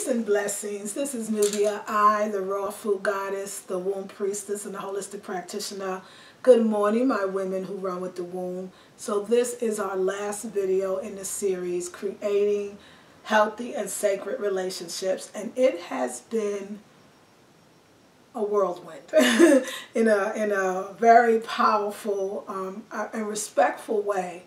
Peace and blessings. This is Nubia, I, the raw food goddess, the womb priestess, and the holistic practitioner. Good morning, my women who run with the womb. So this is our last video in the series, Creating Healthy and Sacred Relationships. And it has been a whirlwind in a very powerful and respectful way.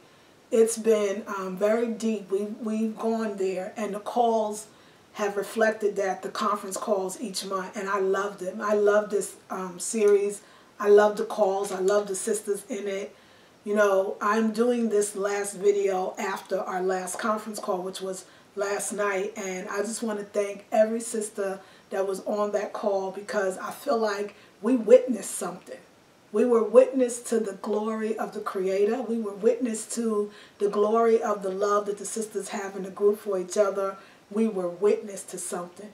It's been very deep. We've gone there, and the calls have reflected that, the conference calls each month, and I loved them. I love this series. I love the calls. I love the sisters in it. You know, I'm doing this last video after our last conference call, which was last night, and I just want to thank every sister that was on that call, because I feel like we witnessed something. We were witness to the glory of the Creator. We were witness to the glory of the love that the sisters have in the group for each other. We were witness to something.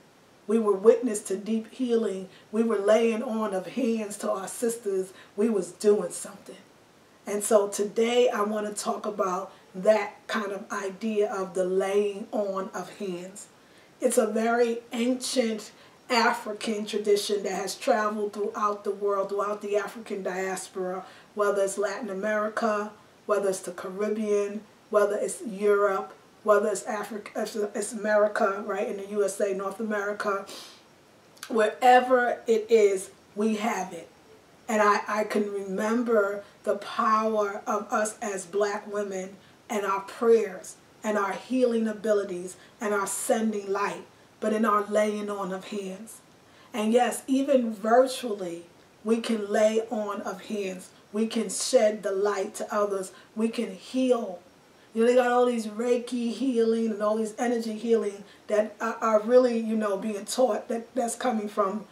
We were witness to deep healing. We were laying on of hands to our sisters. We was doing something. And so today I want to talk about that kind of idea of the laying on of hands. It's a very ancient African tradition that has traveled throughout the world, throughout the African diaspora, whether it's Latin America, whether it's the Caribbean, whether it's Europe, whether it's Africa, it's America, right, in the USA, North America, wherever it is, we have it. And I can remember the power of us as black women and our prayers and our healing abilities and our sending light, but in our laying on of hands. And yes, even virtually, we can lay on of hands. We can shed the light to others. We can heal. You know, they got all these Reiki healing and all these energy healing that are really, you know, being taught that's coming from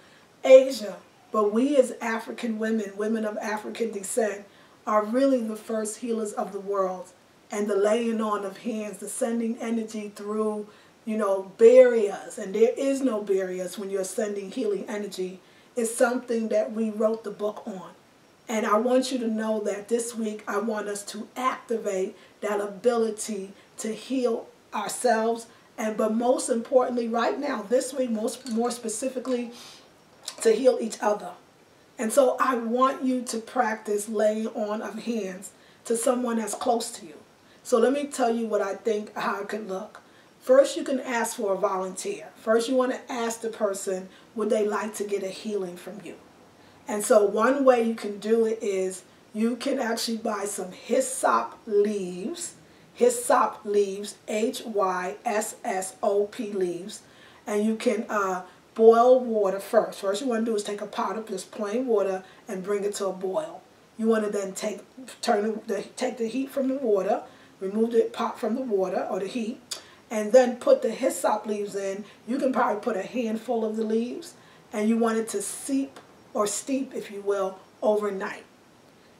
Asia. But we as African women, women of African descent, are really the first healers of the world. And the laying on of hands, the sending energy through, you know, barriers. And there is no barriers when you're sending healing energy. It's something that we wrote the book on. And I want you to know that this week I want us to activate that ability to heal ourselves, but most importantly right now, this week, more specifically, to heal each other. And so I want you to practice laying on of hands to someone that's close to you. So let me tell you what I think, how it could look. First, you can ask for a volunteer. First, you want to ask the person, would they like to get a healing from you? And so one way you can do it is you can actually buy some hyssop leaves, Hyssop leaves, Hyssop leaves, and you can boil water first. First you want to do is take a pot of just plain water and bring it to a boil. You want to then take the heat from the water, remove the pot from the water or the heat, and then put the hyssop leaves in. You can probably put a handful of the leaves, and you want it to seep or steep, if you will, overnight.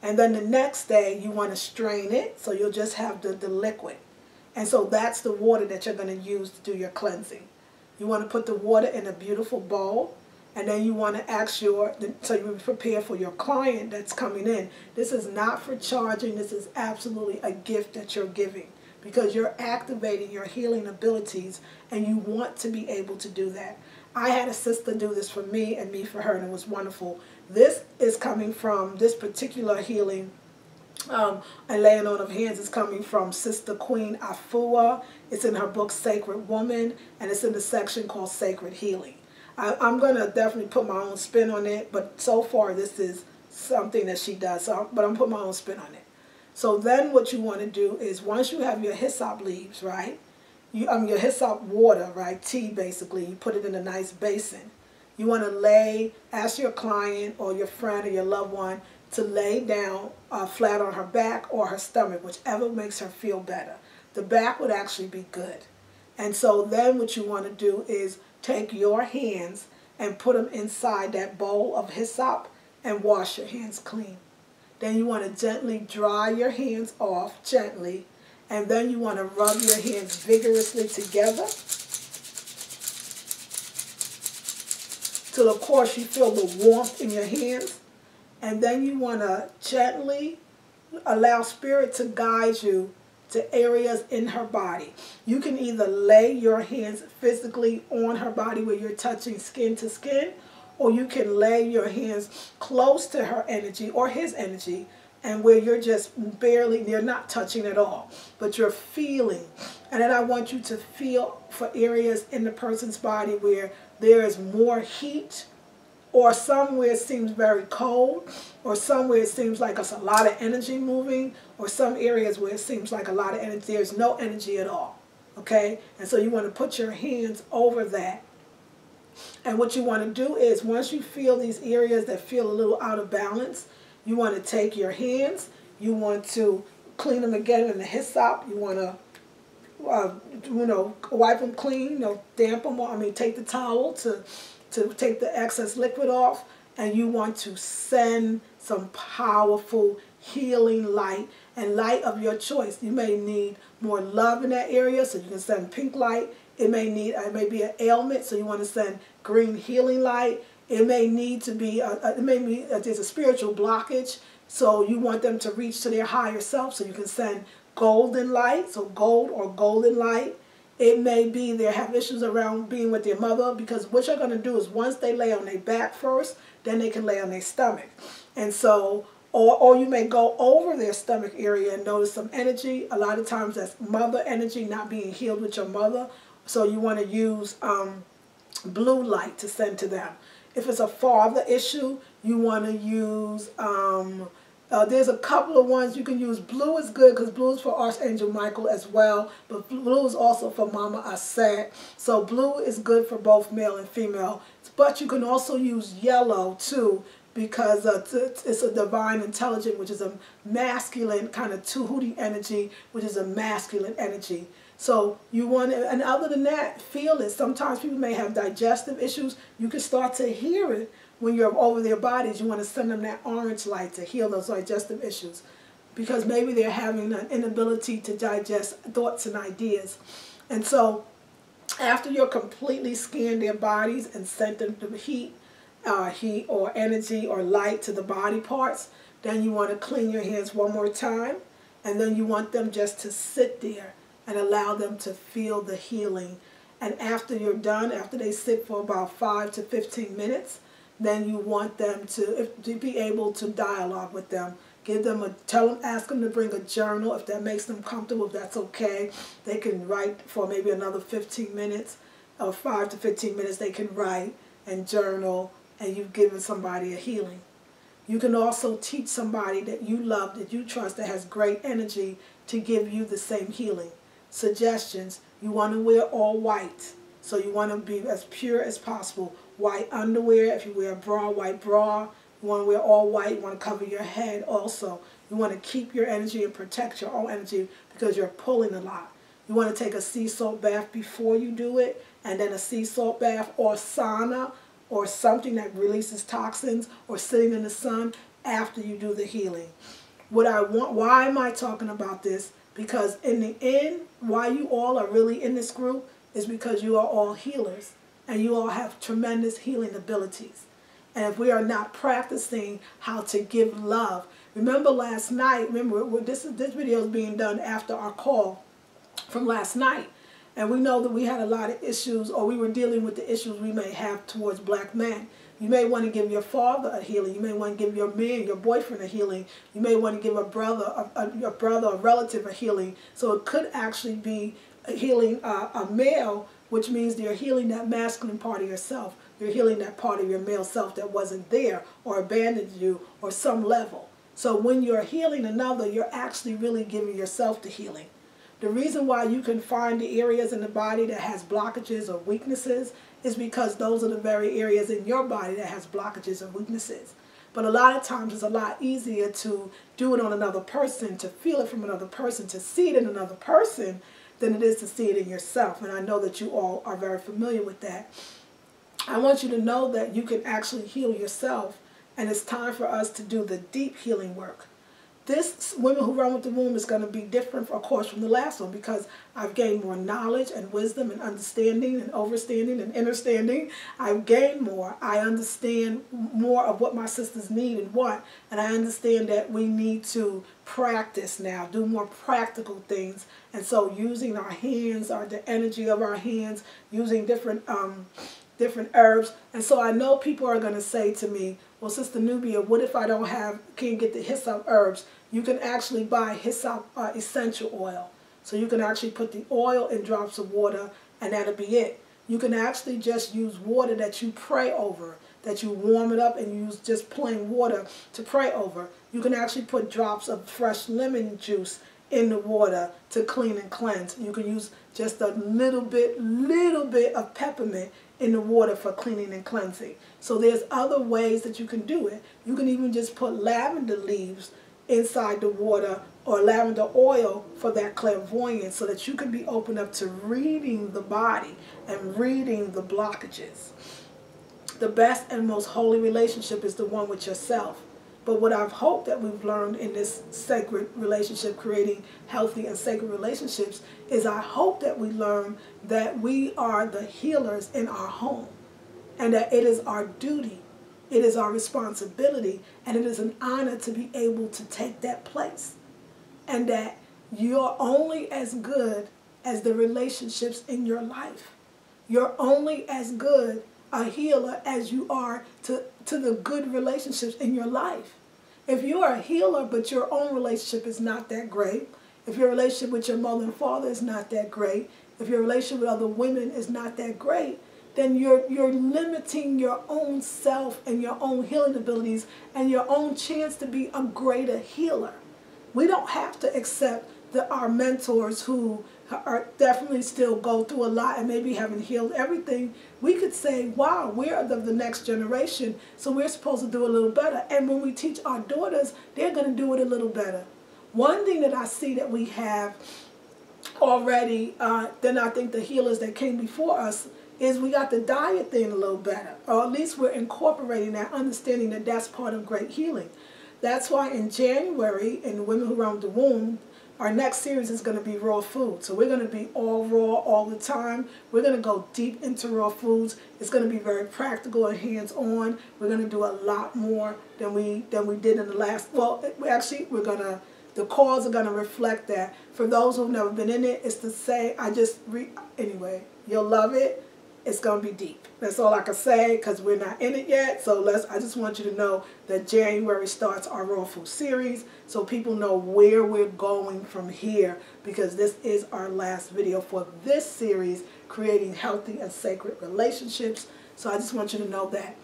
And then the next day, you want to strain it, so you'll just have the liquid. And so that's the water that you're going to use to do your cleansing. You want to put the water in a beautiful bowl, and then you want to ask so you prepare for your client that's coming in. This is not for charging. This is absolutely a gift that you're giving, because you're activating your healing abilities, and you want to be able to do that. I had a sister do this for me and me for her, and it was wonderful. This is coming from, this particular healing and laying on of hands is coming from Sister Queen Afua. It's in her book Sacred Woman, and it's in the section called Sacred Healing. I'm going to definitely put my own spin on it, but so far this is something that she does, but I'm putting my own spin on it. So then what you want to do is, once you have your hyssop leaves, right? Your hyssop water, right, tea basically, you put it in a nice basin. You want to ask your client or your friend or your loved one to lay down flat on her back or her stomach, whichever makes her feel better. The back would actually be good. And so then what you want to do is take your hands and put them inside that bowl of hyssop and wash your hands clean. Then you want to gently dry your hands off, gently. And then you want to rub your hands vigorously together till, of course, you feel the warmth in your hands. And then you want to gently allow Spirit to guide you to areas in her body. You can either lay your hands physically on her body where you're touching skin to skin, or you can lay your hands close to her energy or his energy, and where you're just barely, you're not touching at all, but you're feeling. And then I want you to feel for areas in the person's body where there is more heat, or somewhere it seems very cold, or somewhere it seems like it's a lot of energy moving, or some areas where it seems like a lot of energy, there's no energy at all, okay? And so you want to put your hands over that. And what you want to do is, once you feel these areas that feel a little out of balance, you want to take your hands, you want to clean them again in the hyssop, you want to wipe them clean, damp them. Take the towel to take the excess liquid off, and you want to send some powerful healing light, and light of your choice. You may need more love in that area, so you can send pink light. It may be an ailment, so you want to send green healing light. It may need to be there's a spiritual blockage, so you want them to reach to their higher self, so you can send golden light, so gold or golden light. It may be they have issues around being with their mother, because what you're going to do is, once they lay on their back first, then they can lay on their stomach. And so, or you may go over their stomach area and notice some energy. A lot of times that's mother energy not being healed with your mother. So you want to use blue light to send to them. If it's a father issue, you want to use, there's a couple of ones you can use. Blue is good because blue is for Archangel Michael as well, but blue is also for Mama Aset. So blue is good for both male and female. But you can also use yellow too, because it's a divine intelligence, which is a masculine kind of Tahuti energy, which is a masculine energy. So you want to, and other than that, feel it. Sometimes people may have digestive issues. You can start to hear it when you're over their bodies. You want to send them that orange light to heal those digestive issues, because maybe they're having an inability to digest thoughts and ideas. And so after you're completely scanned their bodies and sent them the heat or energy or light to the body parts, then you want to clean your hands one more time, and then you want them just to sit there and allow them to feel the healing. And after you're done, after they sit for about 5 to 15 minutes, then you want them to be able to dialogue with them. Give them ask them to bring a journal if that makes them comfortable. If that's okay, they can write for maybe another 15 minutes, or 5 to 15 minutes. They can write and journal, and you've given somebody a healing. You can also teach somebody that you love, that you trust, that has great energy, to give you the same healing. Suggestions: you want to wear all white, so you want to be as pure as possible. White underwear. If you wear a bra, white bra. You want to wear all white. You want to cover your head also. You want to keep your energy and protect your own energy, because you're pulling a lot. You want to take a sea salt bath before you do it, and then a sea salt bath or sauna or something that releases toxins, or sitting in the sun after you do the healing. Why am I talking about this? Because in the end, why you all are really in this group is because you are all healers, and you all have tremendous healing abilities. And if we are not practicing how to give love, remember last night, this video is being done after our call from last night, and we know that we had a lot of issues, or we were dealing with the issues we may have towards black men. You may want to give your father a healing. You may want to give your man, your boyfriend, a healing. You may want to give a brother, a relative, a healing. So it could actually be healing a male, which means you're healing that masculine part of yourself. You're healing that part of your male self that wasn't there, or abandoned you, or some level. So when you're healing another, you're actually really giving yourself the healing. The reason why you can find the areas in the body that has blockages or weaknesses is because those are the very areas in your body that has blockages or weaknesses. But a lot of times it's a lot easier to do it on another person, to feel it from another person, to see it in another person, than it is to see it in yourself. And I know that you all are very familiar with that. I want you to know that you can actually heal yourself, and it's time for us to do the deep healing work. This Women Who Run with the Womb is going to be different, of course, from the last one because I've gained more knowledge and wisdom and understanding and overstanding and understanding. I've gained more. I understand more of what my sisters need and want, and I understand that we need to practice now, do more practical things. And so using our hands, the energy of our hands, using different herbs. And so I know people are going to say to me, well, Sister Nubia, what if I can't get the hyssop herbs? You can actually buy hyssop essential oil. So you can actually put the oil in drops of water and that'll be it. You can actually just use water that you pray over, that you warm it up and use just plain water to pray over. You can actually put drops of fresh lemon juice in the water to clean and cleanse. You can use just a little bit of peppermint in the water for cleaning and cleansing. So there's other ways that you can do it. You can even just put lavender leaves inside the water or lavender oil for that clairvoyance so that you can be open up to reading the body and reading the blockages. The best and most holy relationship is the one with yourself. But what I've hoped that we've learned in this sacred relationship, creating healthy and sacred relationships, is I hope that we learn that we are the healers in our home and that it is our duty, it is our responsibility, and it is an honor to be able to take that place. And that you're only as good as the relationships in your life. You're only as good a healer as you are to the good relationships in your life. If you are a healer but your own relationship is not that great, if your relationship with your mother and father is not that great, if your relationship with other women is not that great, then you're limiting your own self and your own healing abilities and your own chance to be a greater healer. We don't have to accept our mentors who are definitely still go through a lot and maybe haven't healed everything. We could say, wow, we're the next generation, so we're supposed to do a little better. And when we teach our daughters, they're going to do it a little better. One thing that I see that we have already, then I think the healers that came before us, is we got the diet thing a little better. Or at least we're incorporating that, understanding that that's part of great healing. That's why in January, in Women Who Run with the Womb, our next series is going to be raw food. So we're going to be all raw all the time. We're going to go deep into raw foods. It's going to be very practical and hands-on. We're going to do a lot more than we did in the last. Well, actually, the calls are going to reflect that. For those who've never been in it, it's to say, anyway, you'll love it. It's going to be deep. That's all I can say because we're not in it yet. So I just want you to know that January starts our Raw Food series so people know where we're going from here, because this is our last video for this series, Creating Healthy and Sacred Relationships. So I just want you to know that.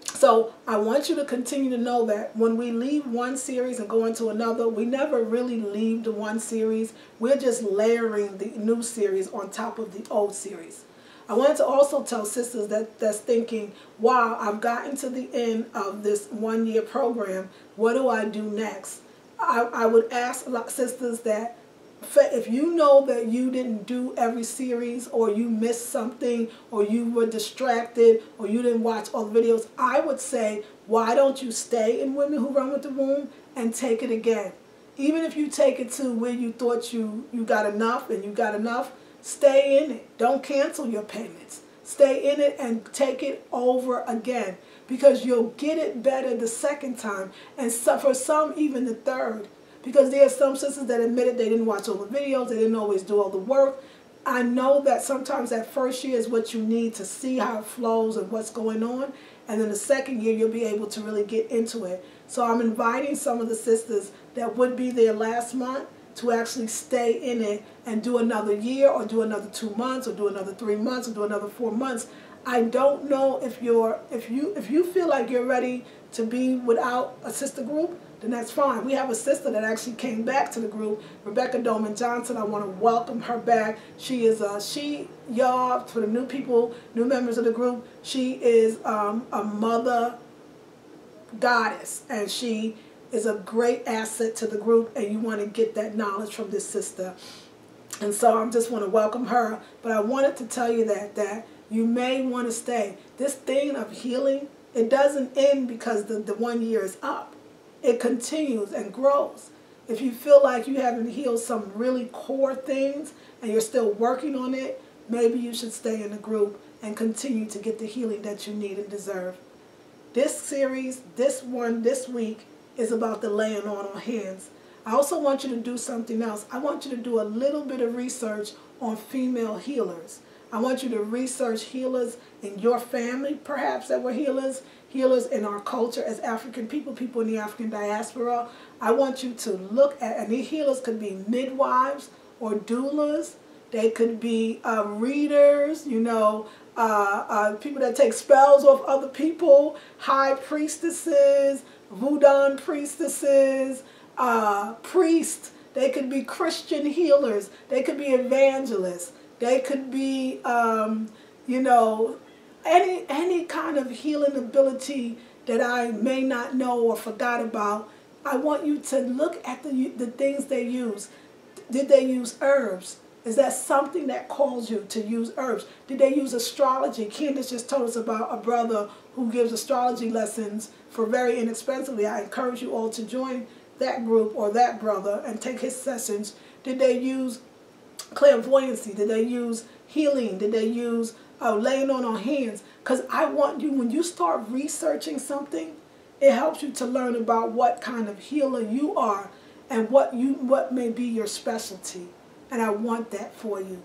So I want you to continue to know that when we leave one series and go into another, we never really leave the one series. We're just layering the new series on top of the old series. I wanted to also tell sisters that's thinking, wow, I've gotten to the end of this one-year program. What do I do next? I would ask a lot of sisters that if you know that you didn't do every series, or you missed something, or you were distracted, or you didn't watch all the videos, I would say, why don't you stay in Women Who Run with the Womb and take it again? Even if you take it to where you thought you got enough and you got enough, stay in it. Don't cancel your payments. Stay in it and take it over again, because you'll get it better the second time, and for some even the third. Because there are some sisters that admitted they didn't watch all the videos, they didn't always do all the work. I know that sometimes that first year is what you need to see how it flows and what's going on, and then the second year you'll be able to really get into it. So I'm inviting some of the sisters that would be there last month to actually stay in it and do another year, or do another 2 months, or do another 3 months, or do another 4 months. I don't know if you feel like you're ready to be without a sister group, then that's fine. We have a sister that actually came back to the group, Rebecca Dolman Johnson. I want to welcome her back. She is y'all, for the new people, new members of the group, she is a mother goddess, and she is a great asset to the group, and you want to get that knowledge from this sister. And so I just want to welcome her. But I wanted to tell you that you may want to stay. This thing of healing, it doesn't end because the 1 year is up. it continues and grows. If you feel like you haven't healed some really core things and you're still working on it, maybe you should stay in the group and continue to get the healing that you need and deserve. This series, this week, is about the laying on of hands. I also want you to do something else. I want you to do a little bit of research on female healers. I want you to research healers in your family, perhaps, that were healers in our culture as African people in the African diaspora. I want you to look at, and these healers could be midwives or doulas. They could be readers, people that take spells off other people, high priestesses, voodoo priestesses, priests. They could be Christian healers. They could be evangelists. They could be, any kind of healing ability that I may not know or forgot about. I want you to look at the things they use. Did they use herbs? Is that something that calls you to use herbs? Did they use astrology? Candace just told us about a brother who gives astrology lessons for very inexpensively. I encourage you all to join that group or that brother and take his sessions. Did they use clairvoyancy? Did they use healing? Did they use laying on hands? Because I want you, when you start researching something, it helps you to learn about what kind of healer you are and what may be your specialty. And I want that for you.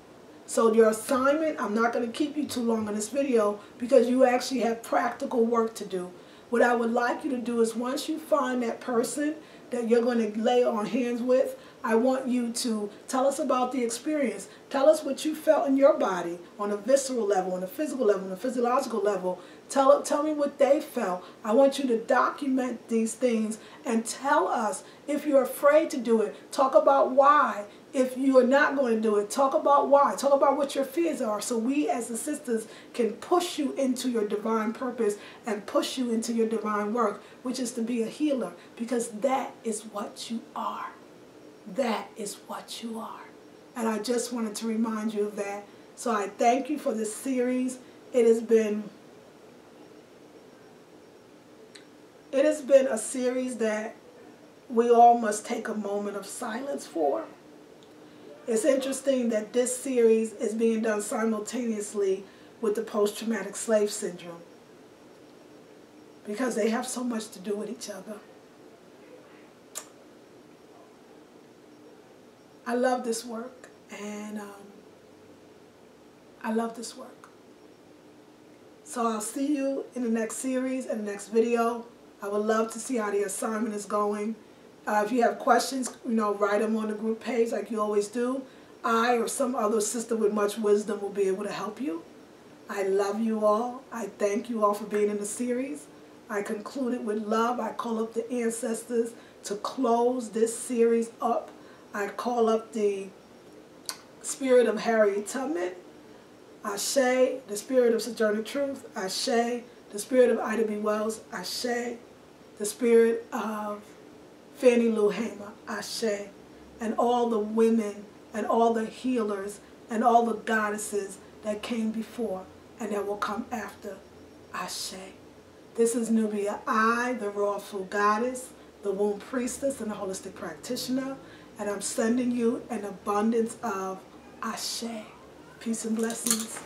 So your assignment, I'm not going to keep you too long on this video because you actually have practical work to do. What I would like you to do is once you find that person that you're going to lay on hands with, I want you to tell us about the experience. Tell us what you felt in your body on a visceral level, on a physical level, on a physiological level. Tell me what they felt. I want you to document these things and tell us if you're afraid to do it. Talk about why. If you are not going to do it, talk about why. Talk about what your fears are so we as the sisters can push you into your divine purpose and push you into your divine work, which is to be a healer, because that is what you are. That is what you are. And I just wanted to remind you of that. So I thank you for this series. It has been a series that we all must take a moment of silence for. It's interesting that this series is being done simultaneously with the post-traumatic slave syndrome because they have so much to do with each other. I love this work, and I love this work. So I'll see you in the next series and the next video. I would love to see how the assignment is going. If you have questions, write them on the group page like you always do. I or some other sister with much wisdom will be able to help you. I love you all. I thank you all for being in the series. I concluded with love. I call up the ancestors to close this series up. I call up the spirit of Harriet Tubman, Ashe, the spirit of Sojourner Truth, Ashe, the spirit of Ida B. Wells, Ashe, the spirit of Fannie Lou Hamer, Ashe, and all the women and all the healers and all the goddesses that came before and that will come after, Ashe. This is Nubia I, the Rawful Goddess, the Womb Priestess, and the Holistic Practitioner, and I'm sending you an abundance of Ashe. Peace and blessings.